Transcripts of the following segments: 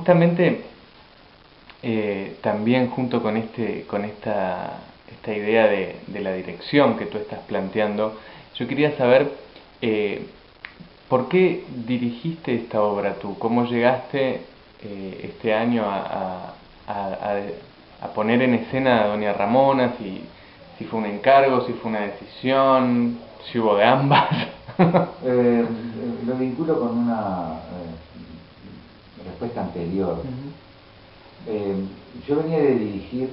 justamente también junto con esta idea de la dirección que tú estás planteando, yo quería saber ¿por qué dirigiste esta obra tú? ¿Cómo llegaste este año a poner en escena a Doña Ramona? Si fue un encargo, si fue una decisión, si hubo de ambas. Lo vinculo con una respuesta anterior. Yo venía de dirigir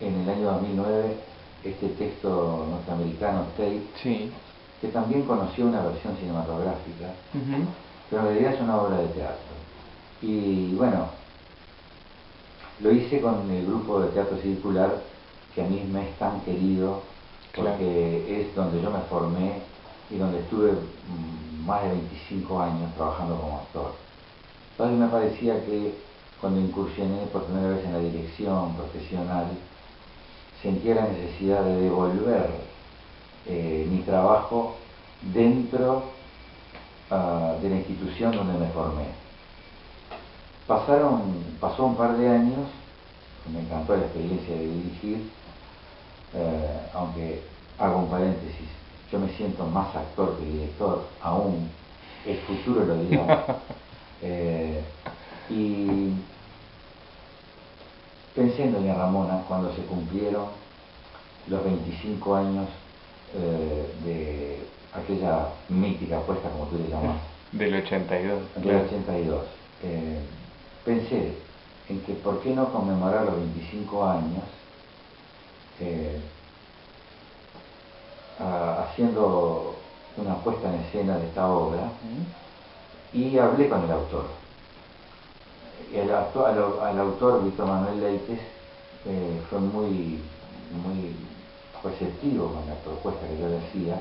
en el año 2009 este texto norteamericano, Tate, Sí. que también conoció una versión cinematográfica, pero en realidad es una obra de teatro. Y bueno, lo hice con el grupo de teatro circular, que a mí me es tan querido, porque es donde yo me formé y donde estuve más de 25 años trabajando como actor. Entonces me parecía que cuando incursioné por primera vez en la dirección profesional, sentía la necesidad de devolver mi trabajo dentro de la institución donde me formé. Pasó un par de años, me encantó la experiencia de dirigir, aunque hago un paréntesis, yo me siento más actor que director, aún el futuro lo dirá. Y pensé en Doña Ramona cuando se cumplieron los 25 años de aquella mítica puesta, como tú le llamas. Del 82. Del 82. Pensé en que por qué no conmemorar los 25 años haciendo una puesta en escena de esta obra, y hablé con el autor. Al autor, Víctor Manuel Leites, fue muy receptivo con la propuesta que yo le hacía.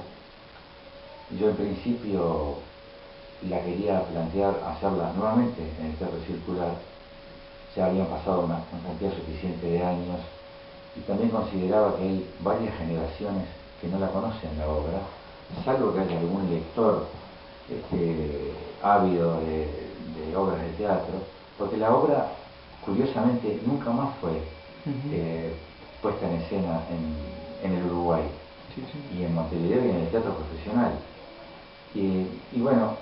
Yo en principio la quería plantear, hacerla nuevamente en el Teatro Circular. Ya habían pasado una cantidad suficiente de años y también consideraba que hay varias generaciones que no la conocen la obra, salvo que haya algún lector ávido de obras de teatro, porque la obra curiosamente nunca más fue puesta en escena en el Uruguay, y en Montevideo y en el teatro profesional. Y bueno,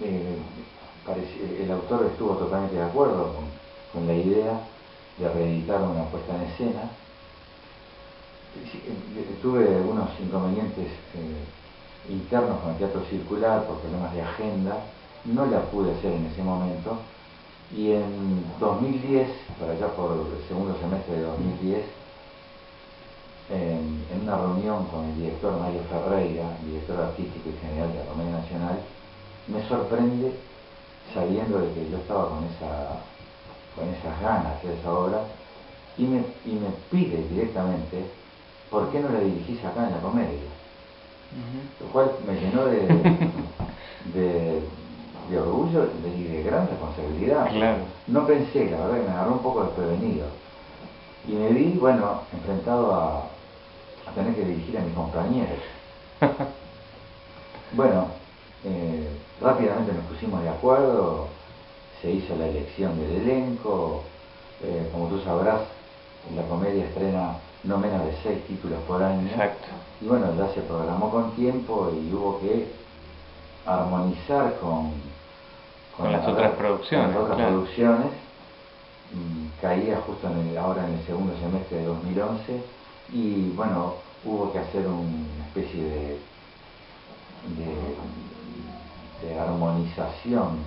el autor estuvo totalmente de acuerdo con la idea de reeditar una puesta en escena. Tuve algunos inconvenientes internos con el teatro circular por problemas de agenda, no la pude hacer en ese momento, y en 2010, para allá por el segundo semestre de 2010, en una reunión con el director Mario Ferreira, director artístico y general de la Comedia Nacional, me sorprende, sabiendo de que yo estaba con esas ganas de hacer esa obra, y me pide directamente ¿por qué no la dirigís acá en la Comedia? Lo cual me llenó de orgullo y de gran responsabilidad. Claro. No pensé, la verdad, que me agarró un poco desprevenido. Y me vi, bueno, enfrentado a tener que dirigir a mis compañeros. Bueno, rápidamente nos pusimos de acuerdo, se hizo la elección del elenco. Como tú sabrás, la Comedia estrena no menos de 6 títulos por año. Exacto. Y bueno, ya se programó con tiempo y hubo que armonizar con las otras producciones. Producciones. Caía justo ahora en el segundo semestre de 2011, y bueno, hubo que hacer una especie de armonización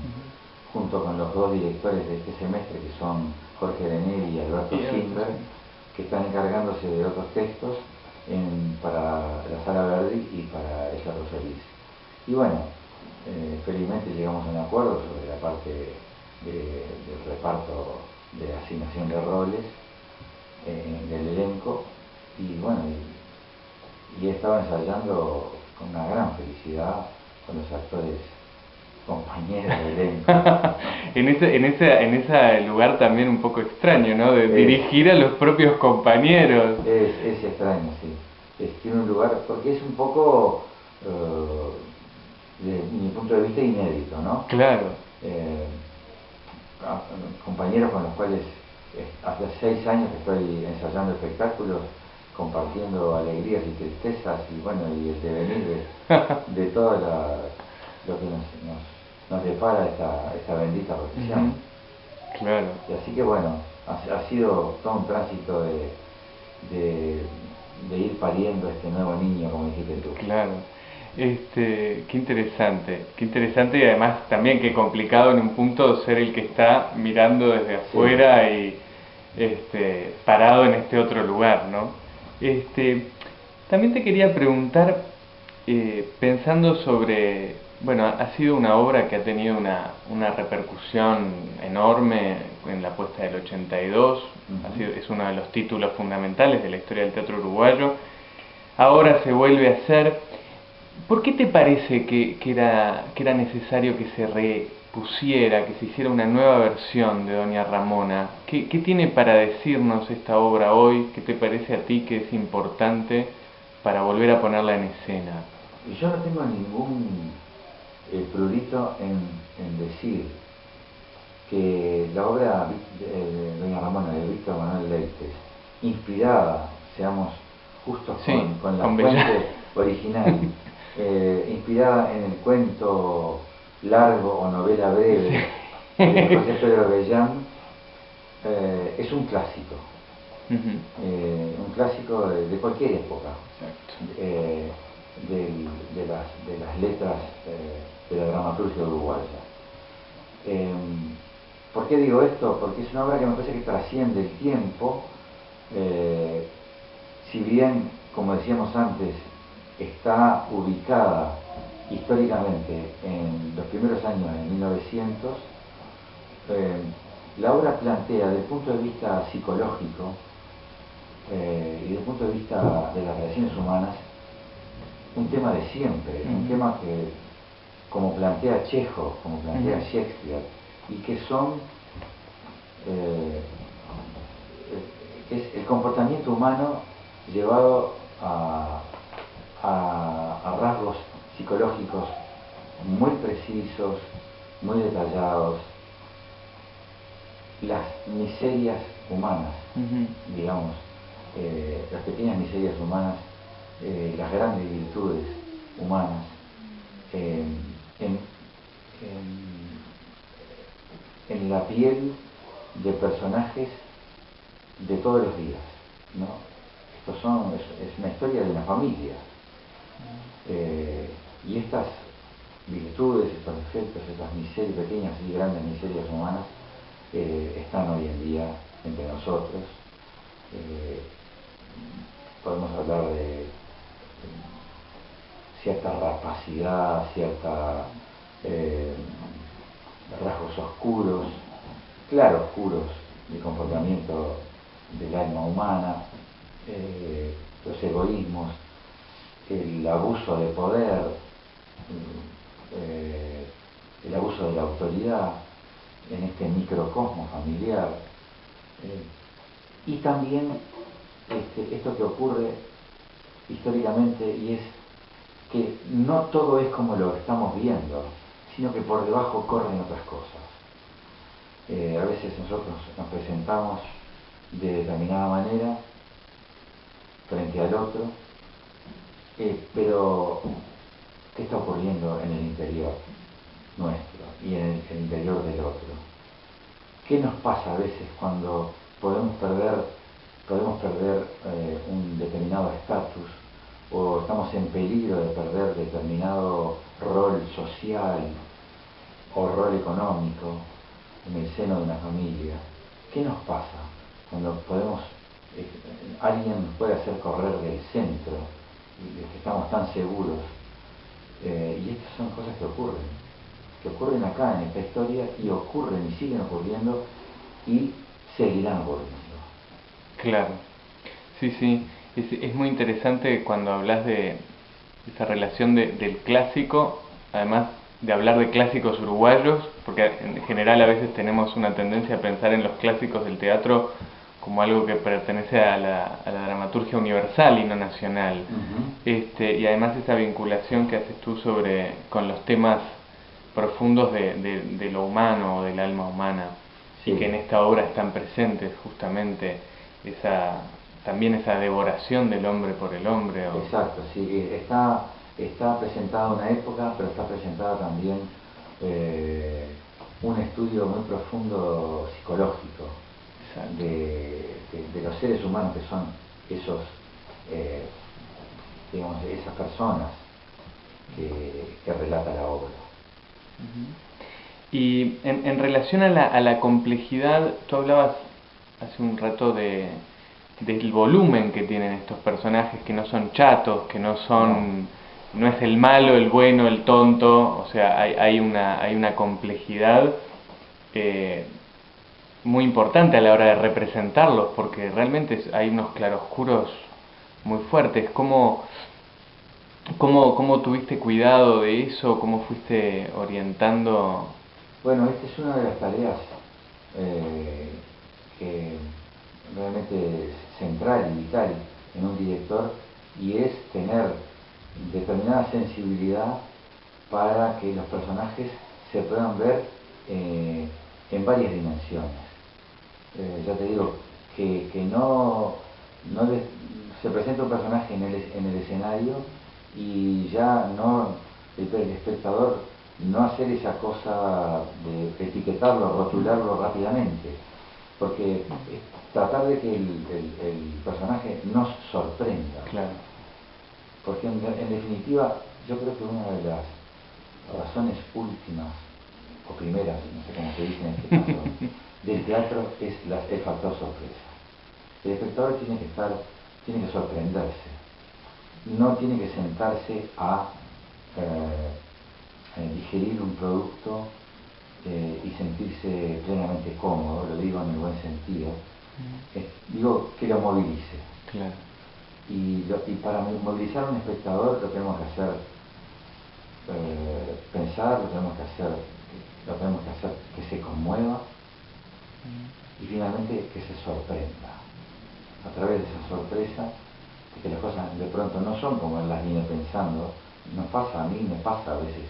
junto con los dos directores de este semestre, que son Jorge Denel y Alberto Schindler, que están encargándose de otros textos para la Sala Verdi y para El Teatro Feliz. Y bueno, felizmente llegamos a un acuerdo sobre la parte del reparto de asignación de roles del elenco, y bueno, y estaba ensayando con una gran felicidad con los actores compañeros del elenco. en ese lugar también un poco extraño, ¿no? De dirigir a los propios compañeros. Es extraño, sí. Tiene un lugar, porque es un poco, desde mi punto de vista, inédito, ¿no? Claro. compañeros con los cuales hace 6 años que estoy ensayando espectáculos, compartiendo alegrías y tristezas y bueno, y el devenir de todo lo que nos depara esta bendita profesión. Claro. Y así que bueno, ha sido todo un tránsito de ir pariendo este nuevo niño, como dijiste tú. Claro. Qué interesante y además también qué complicado en un punto ser el que está mirando desde afuera y parado en este otro lugar, ¿no? También te quería preguntar, pensando sobre, bueno, ha sido una obra que ha tenido una repercusión enorme en la puesta del 82, es uno de los títulos fundamentales de la historia del teatro uruguayo, ahora se vuelve a hacer. ¿Por qué te parece que era necesario que se repusiera, que se hiciera una nueva versión de Doña Ramona? ¿Qué tiene para decirnos esta obra hoy? ¿Qué te parece a ti que es importante para volver a ponerla en escena? Yo no tengo ningún prurito en decir que la obra de Doña Ramona de Víctor Manuel Leites, inspirada, seamos justos con la fuente original, inspirada en el cuento largo o novela breve de José Pedro Bellán, es un clásico. Un clásico de cualquier época, de las letras de la dramaturgia uruguaya. ¿Por qué digo esto? Porque es una obra que me parece que trasciende el tiempo, si bien, como decíamos antes, está ubicada históricamente en los primeros años de 1900, la obra plantea desde el punto de vista psicológico y desde el punto de vista de las relaciones humanas un tema de siempre, un tema que, como plantea Chekhov, como plantea Shakespeare, y que es el comportamiento humano llevado a rasgos psicológicos muy precisos, muy detallados, las miserias humanas, digamos, las pequeñas miserias humanas, las grandes virtudes humanas, en la piel de personajes de todos los días, ¿no? Es una historia de una familia, y estas virtudes, estos defectos, estas miserias, pequeñas y grandes miserias humanas, están hoy en día entre nosotros. Podemos hablar de cierta rapacidad, rasgos oscuros, claroscuros del comportamiento del alma humana, los egoísmos, el abuso de poder, el abuso de la autoridad en este microcosmos familiar, y también esto que ocurre históricamente, y es que no todo es como lo estamos viendo, sino que por debajo corren otras cosas. A veces nosotros nos presentamos de determinada manera frente al otro, pero ¿qué está ocurriendo en el interior nuestro y en el interior del otro? ¿Qué nos pasa a veces cuando podemos perder un determinado estatus, o estamos en peligro de perder determinado rol social o rol económico en el seno de una familia? ¿Qué nos pasa cuando alguien nos puede hacer correr del centro y de que estamos tan seguros? Y estas son cosas que ocurren acá en esta historia, y ocurren y siguen ocurriendo y seguirán ocurriendo. Claro, sí, es muy interesante cuando hablas de esa relación del clásico, además de hablar de clásicos uruguayos, porque en general a veces tenemos una tendencia a pensar en los clásicos del teatro como algo que pertenece a la dramaturgia universal y no nacional. Y además esa vinculación que haces tú con los temas profundos de lo humano o del alma humana. y que en esta obra están presentes justamente también esa devoración del hombre por el hombre. Exacto, sí, está presentada una época, pero está presentada también un estudio muy profundo psicológico de los seres humanos que son esos, digamos, esas personas que relata la obra. Y en relación a la complejidad, tú hablabas hace un rato del volumen que tienen estos personajes, que no son chatos, que no es el malo, el bueno, el tonto, o sea, hay una complejidad muy importante a la hora de representarlos, porque realmente hay unos claroscuros muy fuertes. ¿Cómo tuviste cuidado de eso? ¿Cómo fuiste orientando? Bueno, esta es una de las tareas que realmente es central y vital en un director, y es tener determinada sensibilidad para que los personajes se puedan ver en varias dimensiones. Ya te digo, que se presenta un personaje en el escenario y ya no el espectador no hacer esa cosa de etiquetarlo, rotularlo rápidamente, porque tratar de que el personaje nos sorprenda. Claro. Porque en definitiva yo creo que una de las razones últimas o primeras, no sé cómo se dice en este caso, del teatro es el factor sorpresa. El espectador tiene que sorprenderse, no tiene que sentarse a digerir un producto y sentirse plenamente cómodo, lo digo en el buen sentido, digo que lo movilice. Claro. Y para movilizar a un espectador lo tenemos que hacer pensar, lo tenemos que hacer que se conmueva y finalmente que se sorprenda. A través de esa sorpresa, de que las cosas de pronto no son como él las viene pensando. Nos pasa, a mí me pasa a veces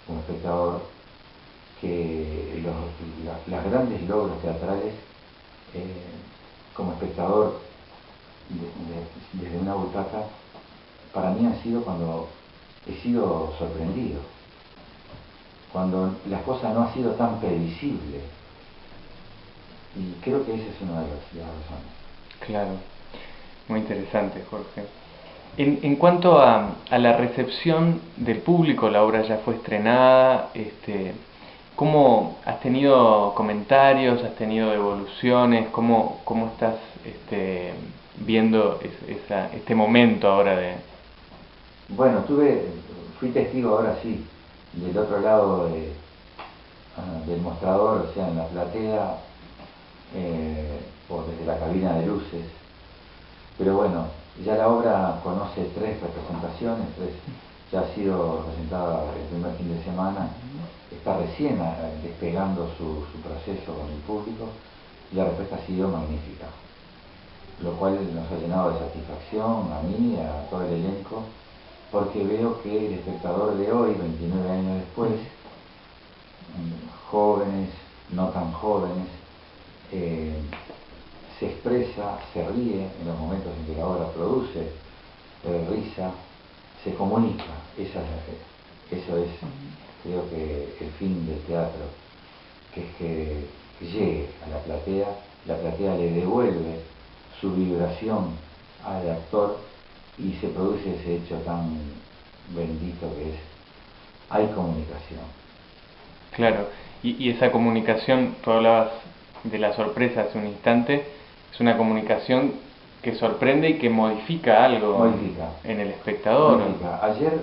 como espectador, que los grandes logros teatrales, como espectador desde una butaca, para mí han sido cuando he sido sorprendido, cuando las cosas no han sido tan previsibles, y creo que esa es una de las razones. Claro, muy interesante, Jorge. En cuanto a la recepción del público, la obra ya fue estrenada, ¿cómo has tenido comentarios, has tenido devoluciones? ¿Cómo estás viendo este momento ahora de...? Bueno, fui testigo ahora sí, del otro lado del mostrador, o sea, en la platea, o desde la cabina de luces. Pero bueno, ya la obra conoce 3 representaciones, ya ha sido presentada el primer fin de semana, está recién despegando su proceso con el público, y la respuesta ha sido magnífica, lo cual nos ha llenado de satisfacción a mí, a todo el elenco, porque veo que el espectador de hoy, 29 años después, jóvenes, no tan jóvenes, se expresa, se ríe en los momentos en que la obra produce risa, se comunica. Eso es, creo que el fin del teatro, que es que llegue a la platea le devuelve su vibración al actor y se produce ese hecho tan bendito que es, hay comunicación. Claro, y esa comunicación, tú hablabas de la sorpresa hace un instante, es una comunicación que sorprende y que modifica algo en el espectador. Ayer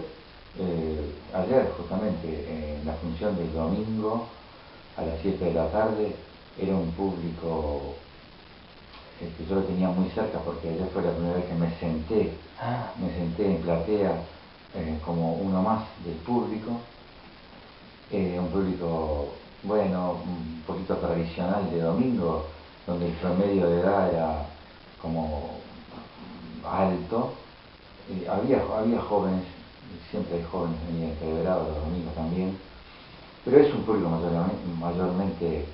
justamente en la función del domingo a las 7 de la tarde era un público que yo lo tenía muy cerca, porque ayer fue la primera vez que me senté en platea como uno más del público, un público, bueno, un poquito tradicional de domingo, donde el promedio de edad era como alto. Había jóvenes, siempre hay jóvenes en el grado los domingos también, pero es un público mayormente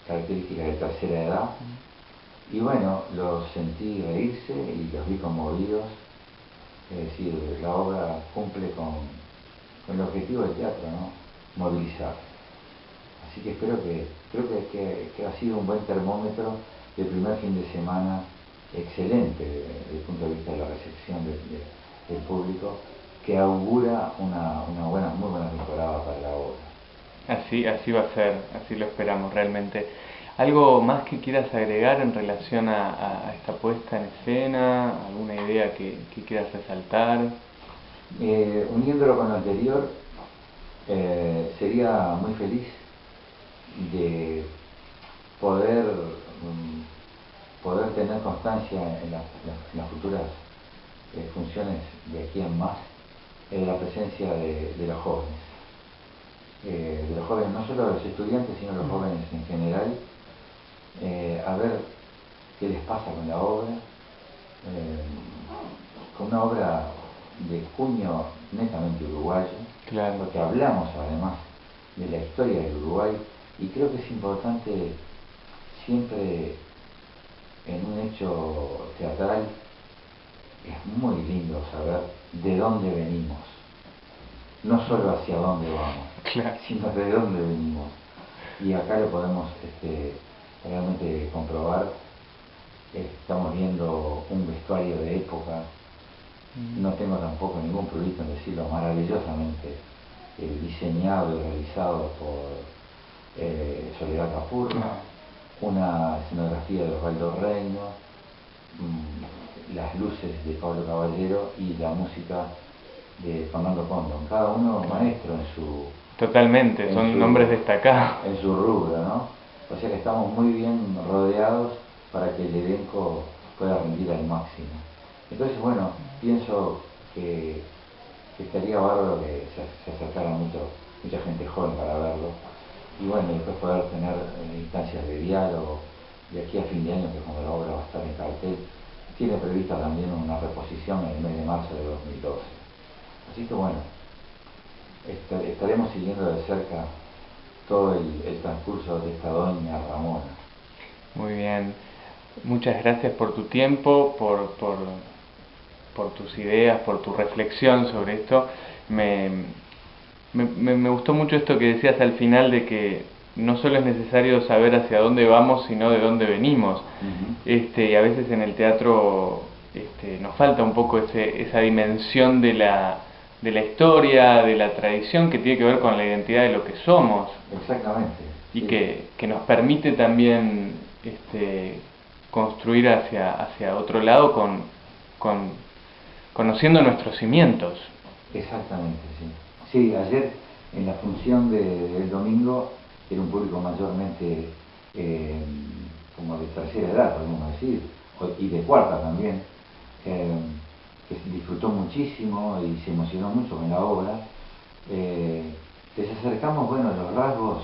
características de tercera edad. Y bueno, los sentí reírse y los vi conmovidos. Es decir, la obra cumple con el objetivo del teatro, ¿no? Movilizar. Así que creo que ha sido un buen termómetro el primer fin de semana, excelente desde el punto de vista de la recepción del público, que augura una muy buena temporada para la obra. Así va a ser, así lo esperamos realmente. ¿Algo más que quieras agregar en relación a esta puesta en escena? ¿Alguna idea que quieras resaltar? Uniéndolo con lo anterior, sería muy feliz de poder tener constancia en las futuras funciones de aquí en más, la presencia de los jóvenes. No solo de los estudiantes, sino de los jóvenes en general, a ver qué les pasa con la obra, con una obra de cuño netamente uruguayo, claro, porque hablamos además de la historia del Uruguay, y creo que es importante siempre en un hecho teatral, es muy lindo saber de dónde venimos, no solo hacia dónde vamos, claro, sino de dónde venimos. Y acá lo podemos realmente comprobar. Estamos viendo un vestuario de época. No tengo tampoco ningún prurito en decirlo, maravillosamente diseñado y realizado por Soledad Capurna, una escenografía de Osvaldo Reino, las luces de Pablo Caballero y la música de Fernando Condon, cada uno maestro en su... Totalmente, son nombres destacados. En su rubro, ¿no? O sea que estamos muy bien rodeados para que el elenco pueda rendir al máximo. Entonces, bueno, pienso que estaría bárbaro que se acercara mucha gente joven para verlo. Y bueno, después poder tener instancias de diálogo. De aquí a fin de año, que es cuando la obra va a estar en cartel, tiene prevista también una reposición en el mes de marzo de 2012. Así que bueno, estaremos siguiendo de cerca todo el transcurso de esta doña Ramona. Muy bien, muchas gracias por tu tiempo, por tus ideas, por tu reflexión sobre esto. Me gustó mucho esto que decías al final, de que no solo es necesario saber hacia dónde vamos, sino de dónde venimos. Y a veces en el teatro nos falta un poco esa dimensión de la historia, de la tradición, que tiene que ver con la identidad de lo que somos. Exactamente. Y sí, que nos permite también construir hacia otro lado conociendo nuestros cimientos. Exactamente, sí. Sí, ayer en la función del domingo era un público mayormente como de tercera edad, podemos decir, y de cuarta también, que disfrutó muchísimo y se emocionó mucho con la obra. Les acercamos, bueno, los rasgos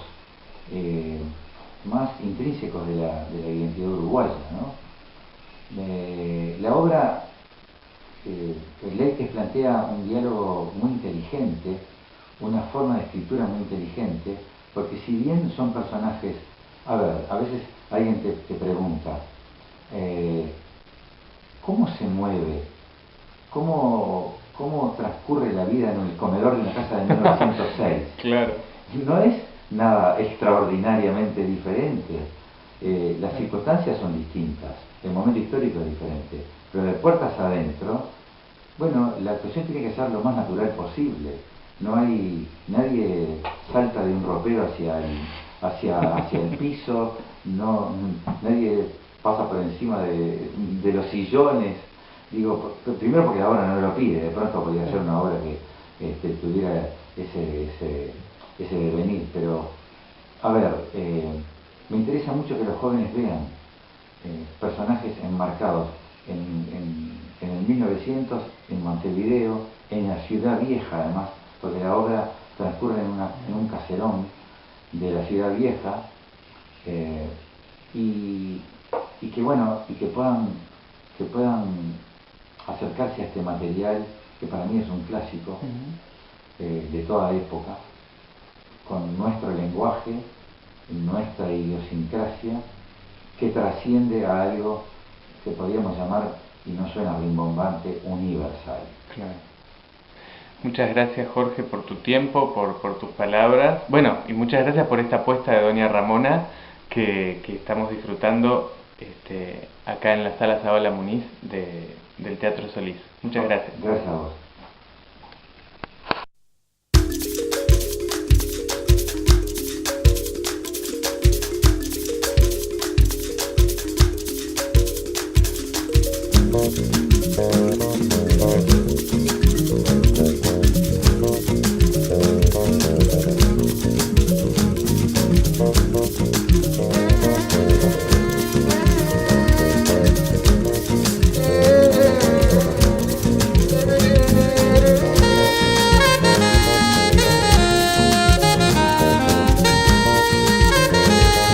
más intrínsecos de la identidad uruguaya, ¿no? La obra Leites plantea un diálogo muy inteligente, una forma de escritura muy inteligente, porque si bien son personajes, a veces alguien te pregunta, ¿cómo se mueve? ¿Cómo transcurre la vida en el comedor de una casa de 1906? Claro. No es nada extraordinariamente diferente. Las circunstancias son distintas, el momento histórico es diferente, pero de puertas adentro, bueno, la actuación tiene que ser lo más natural posible. Nadie salta de un ropero hacia el piso, nadie pasa por encima de los sillones. Digo, primero porque la obra no lo pide, de pronto podría ser una obra que tuviera ese devenir, pero a ver, me interesa mucho que los jóvenes vean personajes enmarcados en el 1900, en Montevideo, en la Ciudad Vieja además, porque la obra transcurre en un caserón de la Ciudad Vieja, y que puedan acercarse a este material que para mí es un clásico de toda época, con nuestro lenguaje, nuestra idiosincrasia que trasciende a algo que podríamos llamar, y no suena rimbombante, universal. Claro. Muchas gracias, Jorge, por tu tiempo, por tus palabras. Bueno, y muchas gracias por esta apuesta de Doña Ramona que estamos disfrutando acá en la Sala Zabala Muniz del Teatro Solís. Muchas gracias. Gracias a vos. Thank you.